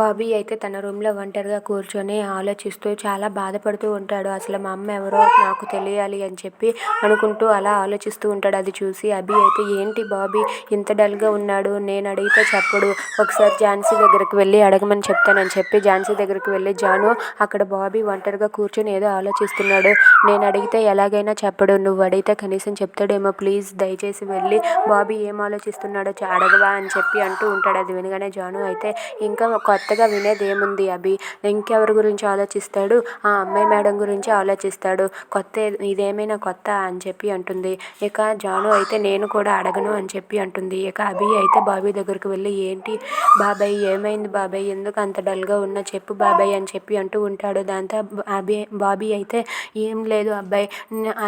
బాబీ అయితే తన రూమ్‌లో ఒంటరిగా కూర్చొని ఆలోచిస్తూ చాలా బాధపడుతూ ఉంటాడు. అసలు మా అమ్మ ఎవరో నాకు తెలియాలి అని చెప్పి అనుకుంటూ అలా ఆలోచిస్తూ ఉంటాడు. అది చూసి అభి అయితే ఏంటి బాబీ ఇంత డల్‌గా ఉన్నాడు, నేను అడిగితే చెప్పడు, ఒకసారి ఝాన్సీ దగ్గరికి వెళ్ళి అడగమని చెప్తానని చెప్పి ఝాన్సీ దగ్గరికి వెళ్ళి జాను అక్కడ బాబీ ఒంటరిగా కూర్చొని ఏదో ఆలోచిస్తున్నాడు. నేను అడిగితే ఎలాగైనా చెప్పడు, నువ్వు అడిగితే కనీసం చెప్తాడేమో, ప్లీజ్ దయచేసి వెళ్ళి బాబీ ఏం ఆలోచిస్తున్నాడో అడగవా అని చెప్పి అంటూ ఉంటాడు. అది వినగానే జాను అయితే ఇంకా కొత్తగా వినేదేముంది అభి, ఇంకెవరి గురించి ఆలోచిస్తాడు, ఆ అమ్మాయి మేడం గురించి ఆలోచిస్తాడు, కొత్త ఇదేమైనా కొత్త అని చెప్పి అంటుంది. ఇక జాను అయితే నేను కూడా అడగను అని చెప్పి అంటుంది. ఇక అభి అయితే బాబీ దగ్గరికి వెళ్ళి ఏంటి బాబాయ్ ఏమైంది బాబాయ్, ఎందుకు అంత డల్గా ఉన్నా చెప్పు బాబాయ్ అని చెప్పి అంటూ ఉంటాడు. దాంతో బాబీ అయితే ఏం లేదు అబ్బాయి,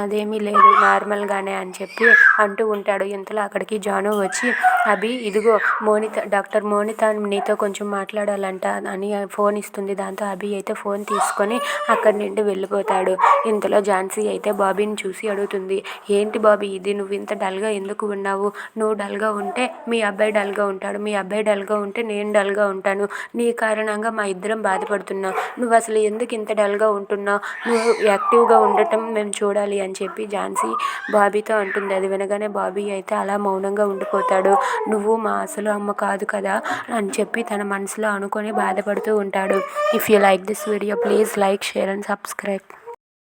అదేమీ లేదు నార్మల్గానే అని చెప్పి అంటూ ఉంటాడు. ఇంతలో అక్కడికి జాను వచ్చి అభి ఇదిగో మోనిత, డాక్టర్ మోనిత నీతో కొంచెం మాట్లాడాలంట అని ఫోన్ ఇస్తుంది. దాంతో అభి అయితే ఫోన్ తీసుకొని అక్కడి నుండి వెళ్ళిపోతాడు. ఇంతలో ఝాన్సీ అయితే బాబీని చూసి అడుగుతుంది, ఏంటి బాబీ ఇది, నువ్వు ఇంత డల్గా ఎందుకు ఉన్నావు, నువ్వు డల్గా ఉంటే మీ అబ్బాయి డల్గా ఉంటాడు, మీ అబ్బాయి డల్గా ఉంటే నేను డల్గా ఉంటాను, నీ కారణంగా మా ఇద్దరం బాధపడుతున్నావు, నువ్వు అసలు ఎందుకు ఇంత డల్గా ఉంటున్నావు, నువ్వు యాక్టివ్గా ఉండటం మేము చూడాలి అని చెప్పి ఝాన్సీ బాబీతో అంటుంది. అది వినగానే బాబీ అయితే అలా మౌనంగా ఉండిపోతాడు. నువ్వు మా అసలు అమ్మ కాదు కదా అని చెప్పి తన మనసులో అనుకొని బాధపడుతూ ఉంటాడు. If you like this video please like, share and subscribe.